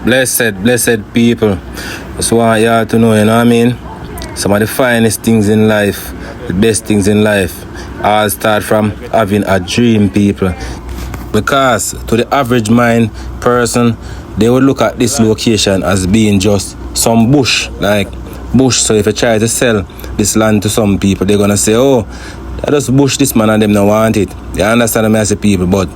Blessed people. Just want y'all to know, you know what I mean? Some of the finest things in life, the best things in life, all start from having a dream, people. Because to the average mind person, they would look at this location as being just some bush, like bush. So if you try to sell this land to some people, they're gonna say, oh, I just bush this man and them don't want it. You understand me as a people, but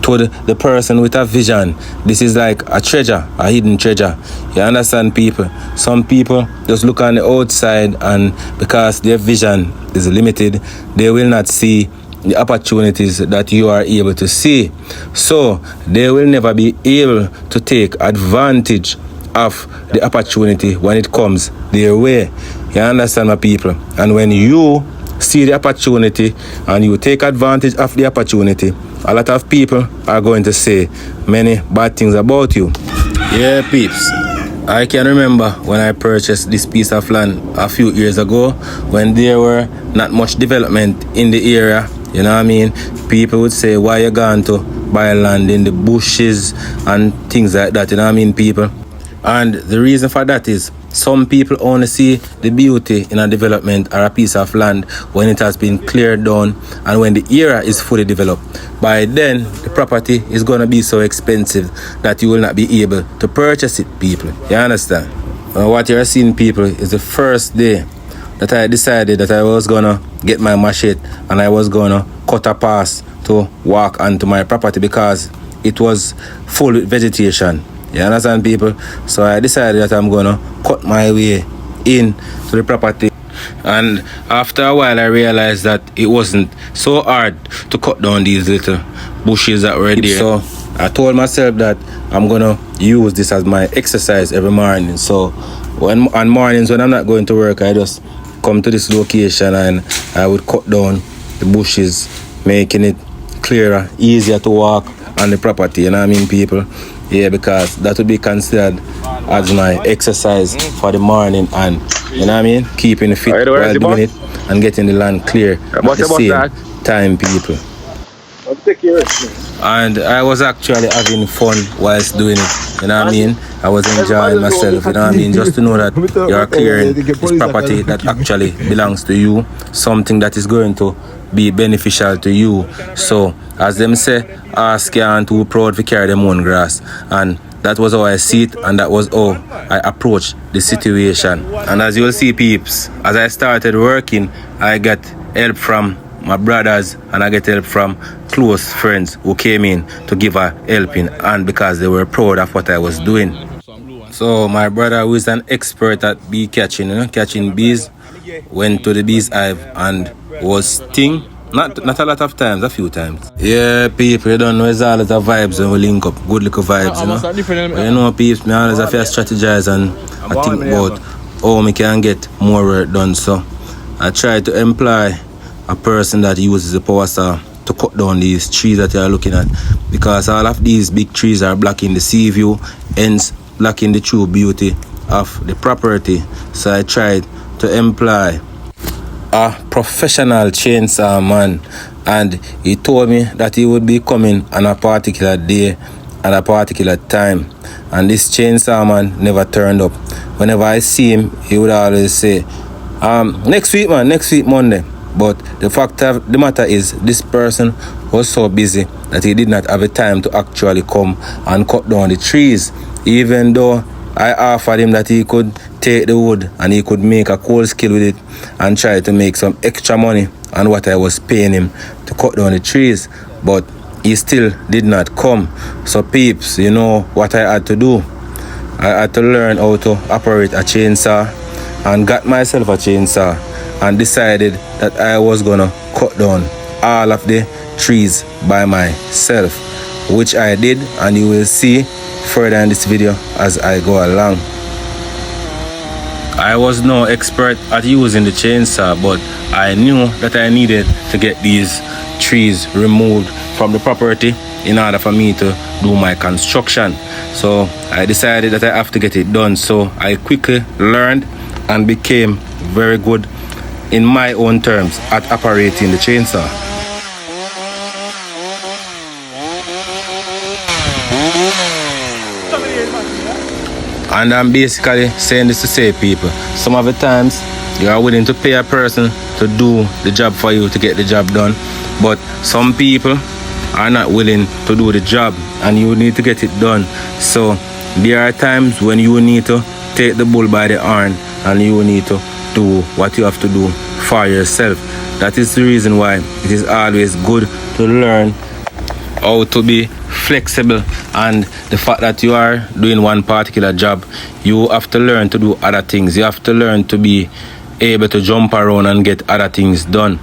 to the person with a vision, this is like a treasure, a hidden treasure. You understand, people? Some people just look on the outside, and because their vision is limited, they will not see the opportunities that you are able to see. So they will never be able to take advantage of the opportunity when it comes their way. You understand, my people? And when you see the opportunity and you take advantage of the opportunity, a lot of people are going to say many bad things about you. Yeah, peeps. I can remember when I purchased this piece of land a few years ago when there were not much development in the area. You know what I mean? People would say, why you going to buy land in the bushes and things like that. You know what I mean, people? And the reason for that is some people only see the beauty in a development or a piece of land when it has been cleared down and when the area is fully developed. By then, the property is going to be so expensive that you will not be able to purchase it, people. You understand? What you're seeing, people, is the first day that I decided that I was going to get my machete and I was going to cut a path to walk onto my property because it was full with vegetation. You understand, people? So I decided that I'm gonna cut my way in to the property. And after a while I realized that it wasn't so hard to cut down these little bushes that were there. So I told myself that I'm gonna use this as my exercise every morning. So on mornings when I'm not going to work, I just come to this location and I would cut down the bushes, making it clearer, easier to walk on the property. You know what I mean, people? Yeah, because that would be considered as my exercise for the morning and, you know what I mean, keeping fit while doing it and getting the land clear at the same time, people. And I was actually having fun whilst doing it, you know what I mean? I was enjoying myself, you know what I mean? Just to know that you're clearing this property that actually belongs to you, something that is going to be beneficial to you. So, as them say, ask can't too proud to carry them own grass. And that was how I see it, and that was how I approached the situation. And as you'll see, peeps, as I started working, I got help from my brothers and I get help from close friends who came in to give a helping hand because they were proud of what I was doing. So my brother, who is an expert at bee catching, catching bees, went to the bees hive and was sting. Not a lot of times, a few times. Yeah, people, you don't know, it's always the vibes when we link up. Good little vibes, you know. But you know, peeps, me always have to strategize and I think about how we can get more work done. So I try to employ a person that uses the power saw to cut down these trees that you are looking at. Because all of these big trees are blocking the sea view, hence blocking the true beauty of the property. So I tried to employ a professional chainsaw man, and he told me that he would be coming on a particular day at a particular time, and this chainsaw man never turned up. Whenever I see him, he would always say, next week Monday. But the fact of the matter is, this person was so busy that he did not have the time to actually come and cut down the trees, even though I offered him that he could take the wood and he could make a coal skill with it and try to make some extra money on what I was paying him to cut down the trees, but he still did not come. So peeps, you know what I had to do? I had to learn how to operate a chainsaw and got myself a chainsaw and decided that I was gonna cut down all of the trees by myself, which I did, and you will see further in this video as I go along. I was no expert at using the chainsaw, but I knew that I needed to get these trees removed from the property in order for me to do my construction. So I decided that I have to get it done. So I quickly learned and became very good in my own terms at operating the chainsaw. And I'm basically saying this to say, people, some of the times you are willing to pay a person to do the job for you to get the job done, but some people are not willing to do the job and you need to get it done. So there are times when you need to take the bull by the horn and you need to do what you have to do for yourself. That is the reason why it is always good to learn how to be flexible, and the fact that you are doing one particular job, you have to learn to do other things. You have to learn to be able to jump around and get other things done,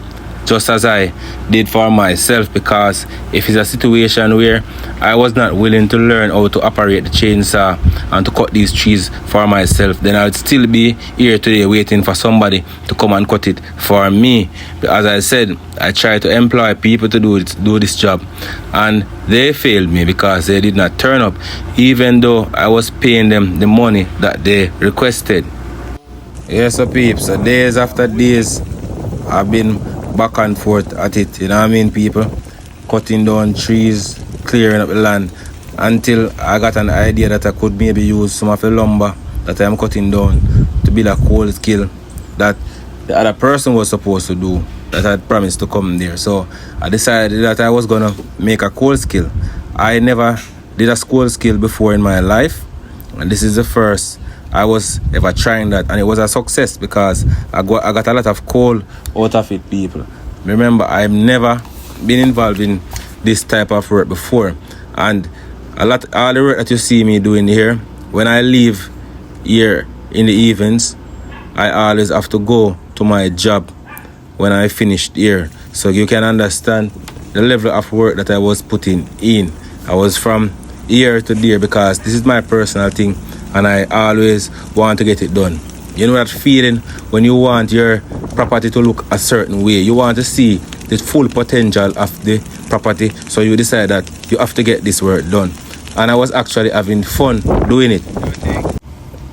just as I did for myself. Because if it's a situation where I was not willing to learn how to operate the chainsaw and to cut these trees for myself, then I would still be here today waiting for somebody to come and cut it for me. But as I said, I tried to employ people to do this job, and they failed me because they did not turn up, even though I was paying them the money that they requested. Yes, so peeps, so days after days I've been back and forth at it, you know what I mean, people? Cutting down trees, clearing up the land, until I got an idea that I could maybe use some of the lumber that I'm cutting down to build a coal skill that the other person was supposed to do, that I had promised to come there. So I decided that I was gonna make a coal skill. I never did a coal skill before in my life, and this is the first I was ever trying that, and it was a success because I got a lot of coal out of it, people. Remember, I've never been involved in this type of work before, and all the work that you see me doing here, when I leave here in the evenings, I always have to go to my job when I finished here. So you can understand the level of work that I was putting in. I was from here to there because this is my personal thing, and I always want to get it done. You know that feeling when you want your property to look a certain way. You want to see the full potential of the property, so you decide that you have to get this work done. And I was actually having fun doing it.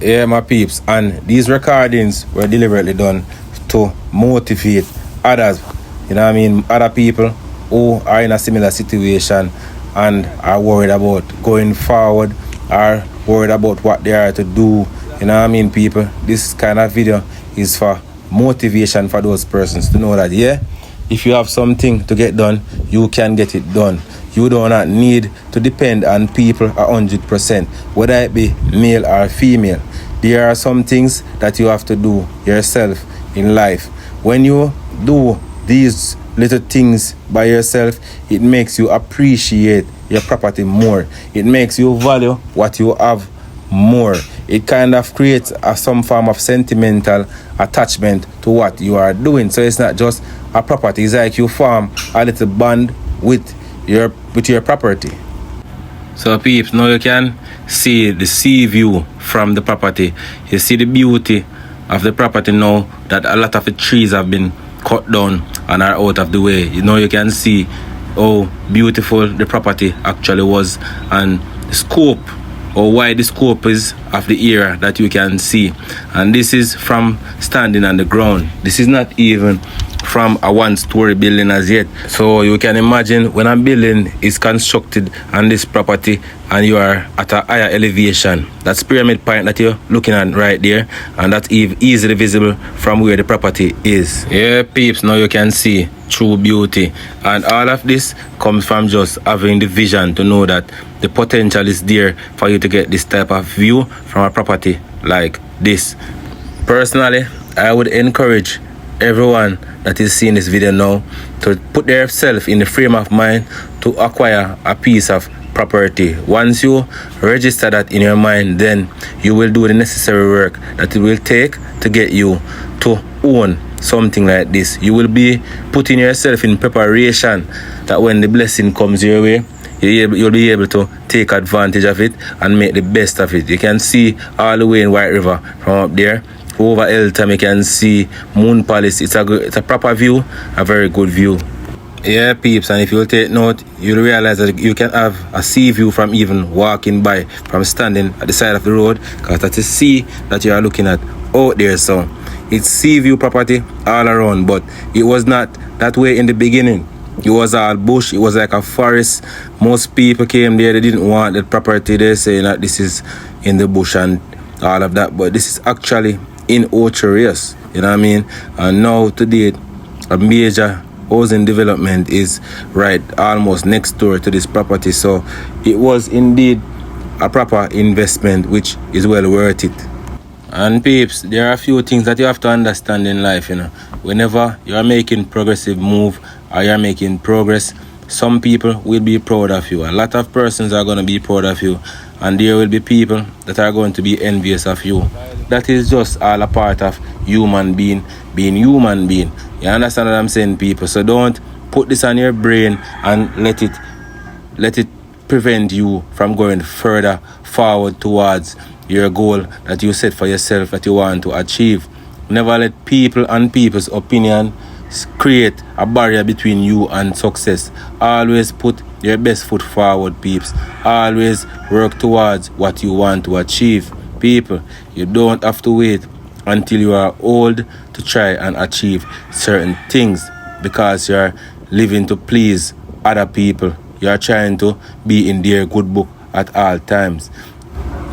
Yeah, my peeps, and these recordings were deliberately done to motivate others, you know what I mean, other people who are in a similar situation and are worried about going forward, are worried about what they are to do, you know what I mean, people. This kind of video is for motivation for those persons to know that, yeah, if you have something to get done, you can get it done. You do not need to depend on people 100%, whether it be male or female. There are some things that you have to do yourself in life. When you do these little things by yourself, it makes you appreciate your property more. It makes you value what you have more. It kind of creates some form of sentimental attachment to what you are doing. So it's not just a property, it's like you form a little bond with your property. So peeps, now you can see the sea view from the property. You see the beauty of the property now that a lot of the trees have been cut down and are out of the way. You know, you can see how beautiful the property actually was, and the scope, or wide the scope is of the area that you can see. And this is from standing on the ground. This is not even from a one-story building as yet. So you can imagine when a building is constructed on this property and you are at a higher elevation. That's Pyramid Point that you're looking at right there, and that's easily visible from where the property is. Yeah, peeps, now you can see true beauty, and all of this comes from just having the vision to know that the potential is there for you to get this type of view from a property like this. Personally, I would encourage everyone that is seeing this video now to put themselves in the frame of mind to acquire a piece of property. Once you register that in your mind, then you will do the necessary work that it will take to get you to own something like this. You will be putting yourself in preparation that when the blessing comes your way, you'll be able to take advantage of it and make the best of it. You can see all the way in White River from up there. Over Eltham, you can see Moon Palace. It's a proper view, a very good view. Yeah, peeps, and if you'll take note, you'll realize that you can have a sea view from even walking by, from standing at the side of the road, because that's a sea that you are looking at out there. So it's sea view property all around, but it was not that way in the beginning. It was all bush. It was like a forest. Most people came there. They didn't want the property. They saying that this is in the bush and all of that. But this is actually in Ocho Rios. You know what I mean? And now today, a major housing development is right almost next door to this property. So it was indeed a proper investment, which is well worth it. And peeps, there are a few things that you have to understand in life, you know. Whenever you are making progressive move or you are making progress, some people will be proud of you. A lot of persons are going to be proud of you, and there will be people that are going to be envious of you. That is just all a part of human being human being. You understand what I'm saying, people? So don't put this on your brain and let it prevent you from going further forward towards your goal that you set for yourself that you want to achieve. Never let people and people's opinion create a barrier between you and success. Always put your best foot forward, peeps. Always work towards what you want to achieve. People, you don't have to wait until you are old to try and achieve certain things because you're living to please other people. You're trying to be in their good book at all times.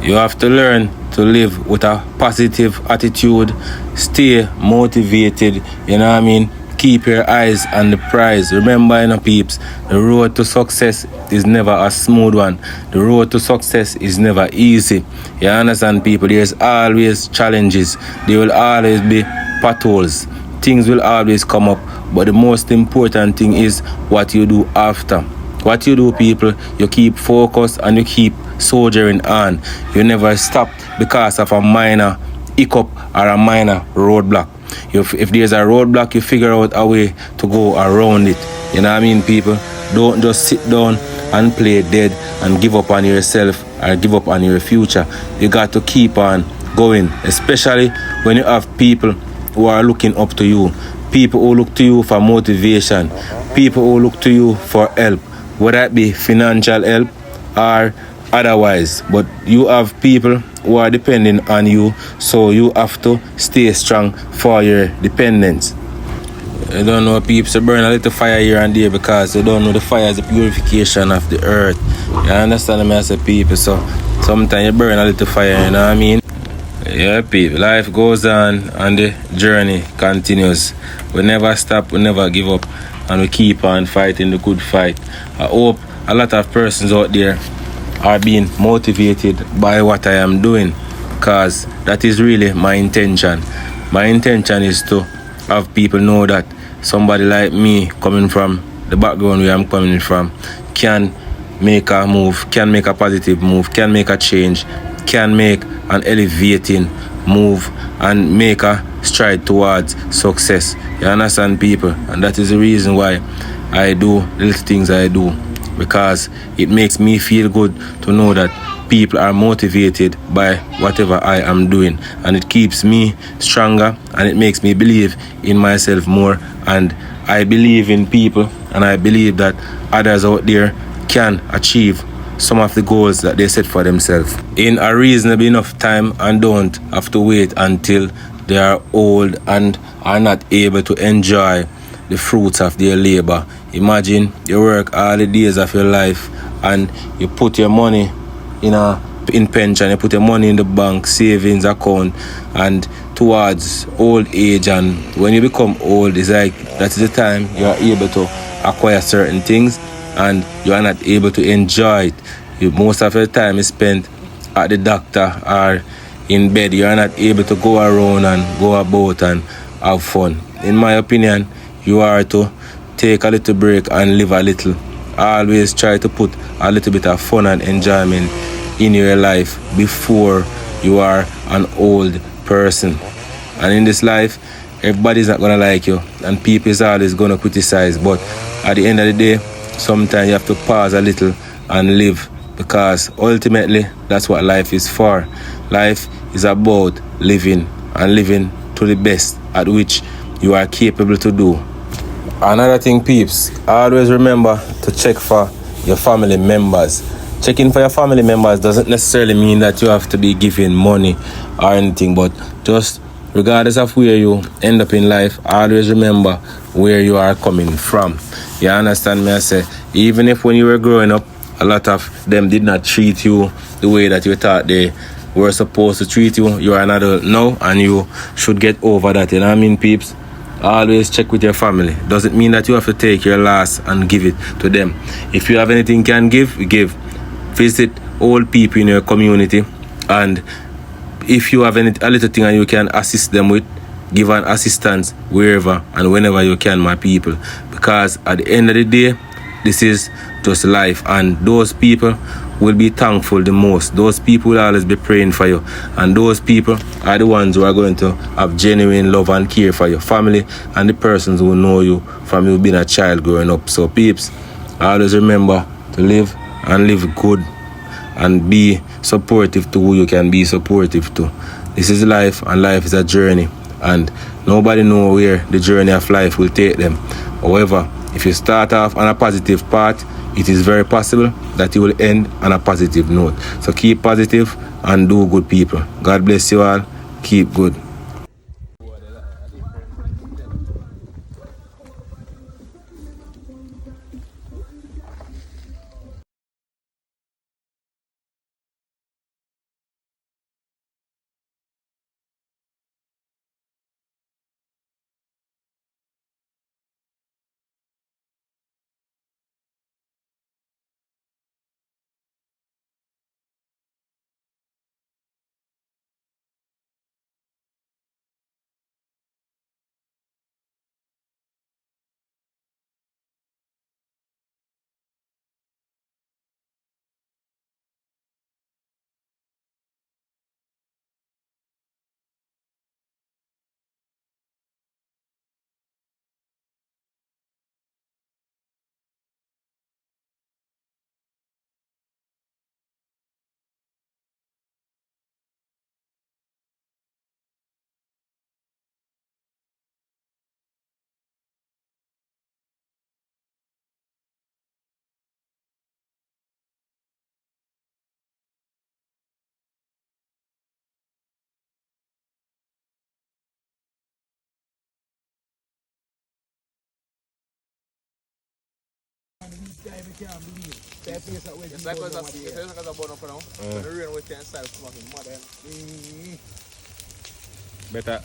You have to learn to live with a positive attitude, stay motivated, you know what I mean? Keep your eyes on the prize. Remember, you know, peeps, the road to success is never a smooth one. The road to success is never easy. You understand, people? There's always challenges. There will always be potholes. Things will always come up. But the most important thing is what you do after. What you do, people, you keep focused and you keep soldiering on. You never stop because of a minor hiccup or a minor roadblock. If there's a roadblock, you figure out a way to go around it. You know what I mean, people? Don't just sit down and play dead and give up on yourself or give up on your future. You got to keep on going, especially when you have people who are looking up to you, people who look to you for motivation, people who look to you for help, whether it be financial help or otherwise. But you have people who are depending on you, so you have to stay strong for your dependents. You don't know, peeps, to burn a little fire here and there because you don't know the fire is the purification of the earth. You understand me as a people? So sometimes you burn a little fire, you know what I mean? Yeah, people, life goes on and the journey continues. We never stop, we never give up, and we keep on fighting the good fight. I hope a lot of persons out there are being motivated by what I am doing, because that is really my intention. My intention is to have people know that somebody like me, coming from the background where I'm coming from, can make a move, can make a positive move, can make a change, can make an elevating move and make a stride towards success. You understand, people? And that is the reason why I do the little things I do, because it makes me feel good to know that people are motivated by whatever I am doing, and it keeps me stronger and it makes me believe in myself more, and I believe in people, and I believe that others out there can achieve some of the goals that they set for themselves in a reasonable enough time and don't have to wait until they are old and are not able to enjoy the fruits of their labor. Imagine you work all the days of your life and you put your money in pension, you put your money in the bank, savings account, and towards old age, and when you become old, it's like that is the time you are able to acquire certain things and you are not able to enjoy it. Most of your time is spent at the doctor or in bed. You are not able to go around and go about and have fun. In my opinion, you are to take a little break and live a little. Always try to put a little bit of fun and enjoyment in your life before you are an old person. And in this life, everybody's not gonna like you and people is always gonna criticize, but at the end of the day, sometimes you have to pause a little and live, because ultimately that's what life is for. Life is about living and living to the best at which you are capable to do. Another thing, peeps, always remember to check for your family members. Checking for your family members doesn't necessarily mean that you have to be giving money or anything, but just regardless of where you end up in life, always remember where you are coming from. You understand me? I say, even if when you were growing up, a lot of them did not treat you the way that you thought they were supposed to treat you. You are an adult now and you should get over that. You know what I mean, peeps? Always check with your family. Doesn't mean that you have to take your last and give it to them. If you have anything you can give, give. Visit old people in your community, and if you have a little thing and you can assist them with, give an assistance wherever and whenever you can, my people. Because at the end of the day, this is just life, and those people will be thankful the most. Those people will always be praying for you, and those people are the ones who are going to have genuine love and care for your family and the persons who know you from you being a child growing up. So peeps, always remember to live and live good and be supportive to who you can be supportive to. This is life, and life is a journey, and nobody knows where the journey of life will take them. However, if you start off on a positive path, it is very possible that you will end on a positive note. So keep positive and do good, people. God bless you all. Keep good.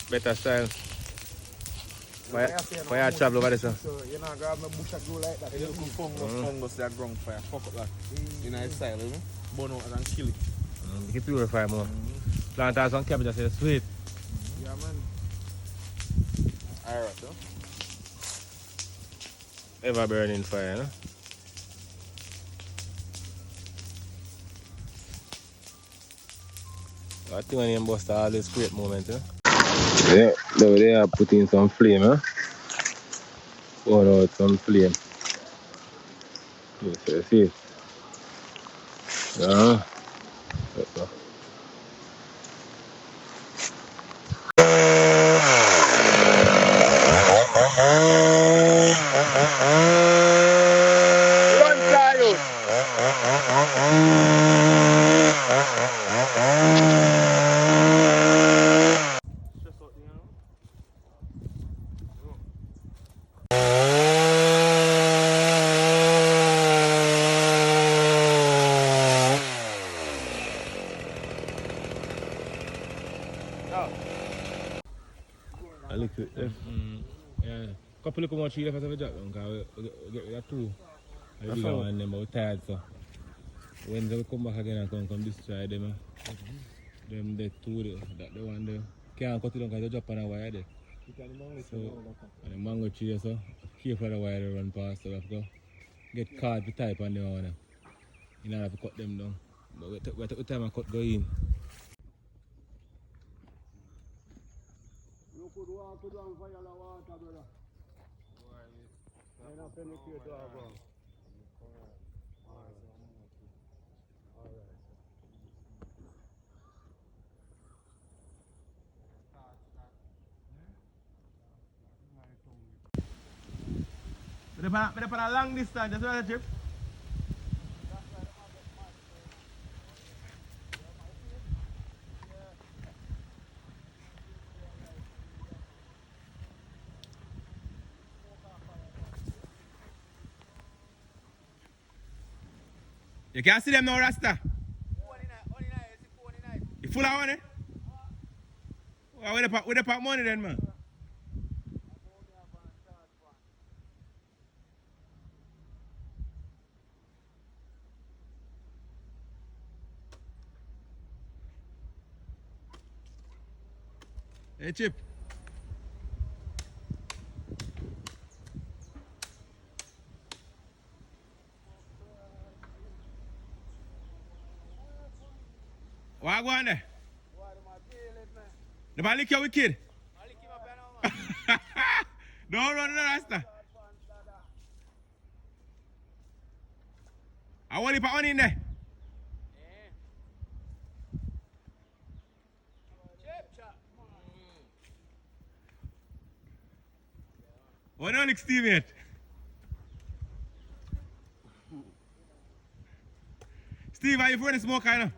Better style. For your travel over there, sir. So you know, grab my bush and grow like that. You look fungus that ground fire. Fuck up that. In a style, you know? Burn out and kill it. You can purify more. Plant out some cabbage, say sweet. Yeah, man. Alright, though. Ever burning fire, no? I think when you bust all this great moment, eh? Yeah, they are putting some flame, huh? Pour out some flame. Yes, see. Yeah. Run, coyote! A little, yeah. Couple of more trees left of the job, because we get rid of two. I bigger one them, but we're tired, so when they come back again and come destroy them, them the two, that the one there. Can't cut it down because they drop on a wire there. So, and the mango tree, so careful the wire they run past, so we have to get caught with type on the one. You know, have to cut them down. But we take the time and cut go in. You could walk down for your water, brother. I don't penetrate to our ground. But for a long distance, that's what I trip. You can't see them now, Rasta. You full of money? Where the pack money then, man? Hey, Chip. What go on there? The man lick your wicked. Don't run the Rasta. I want to put money in there. What do you like, Steve, yet? Steve, are you for the smoke, I know?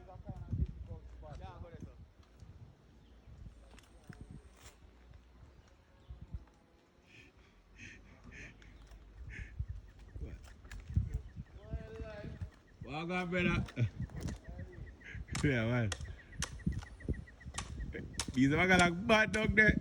What go on, brother? Yeah, man. These are like bad dog there.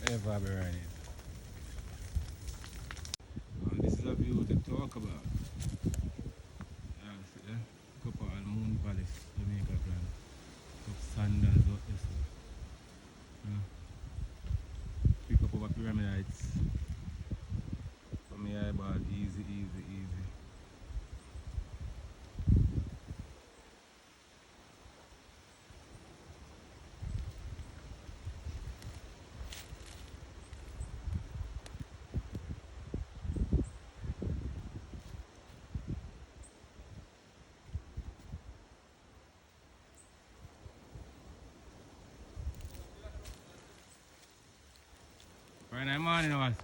Ever be running. And this is a view to talk about. Yeah, see there? Look up at Moon Palace, Jamaica Grand. Look up Sandals up this way. Yeah. Pick up over Pyramid Heights. From the eyeball, easy, easy, easy. Friday morning, was.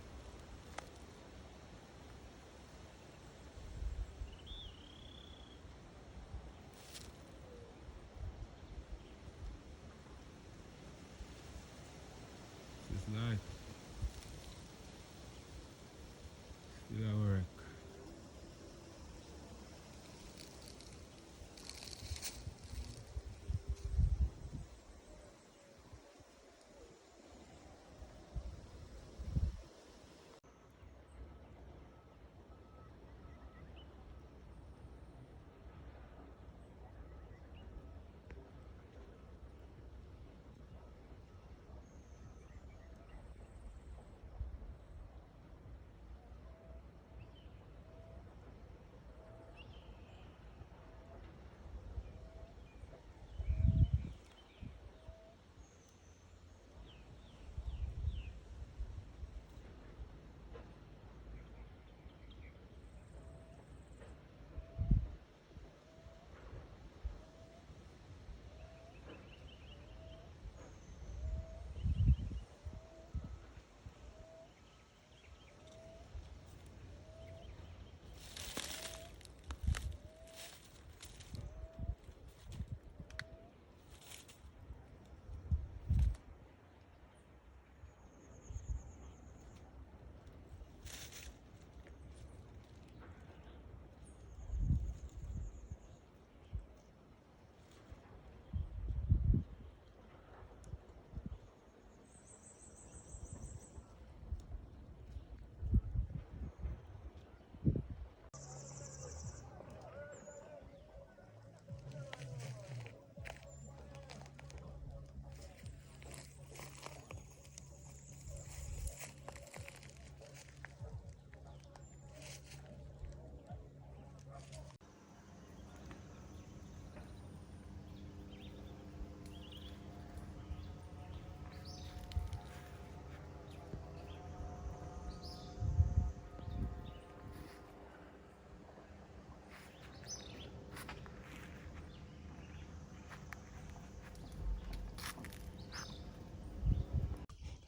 It's life. Still at work.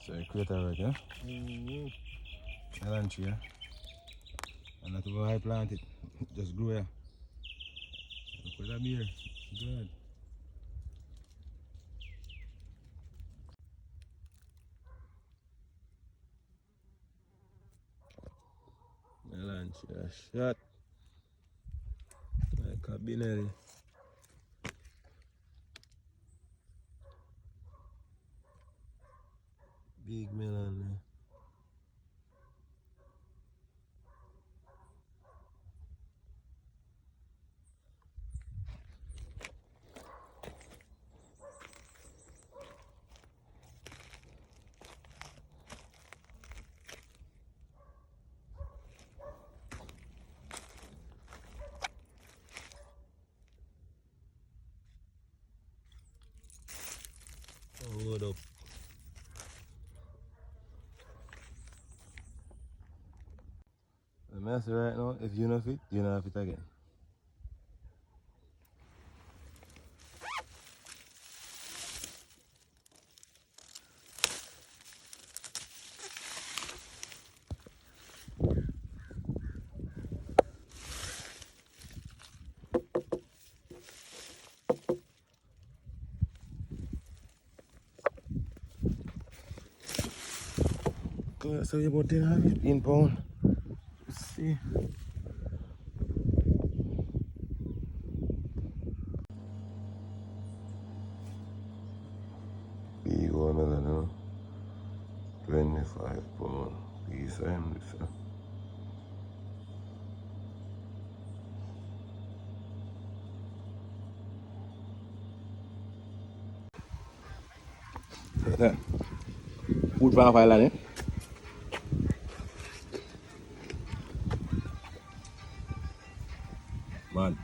So you create a right, yeah? Melon tree, yeah? And not over high plant it. Just grow, yeah? Look at that beer. Good. Melon tree, shot. Like a binary. Big melon, man. Hold up. The mess right now, if you know fit, you know fit again. So you about 10 pound. Let's see. Big watermelon, no? 25 pound. Piece of him, this, that. Food from Thailand, eh? Man.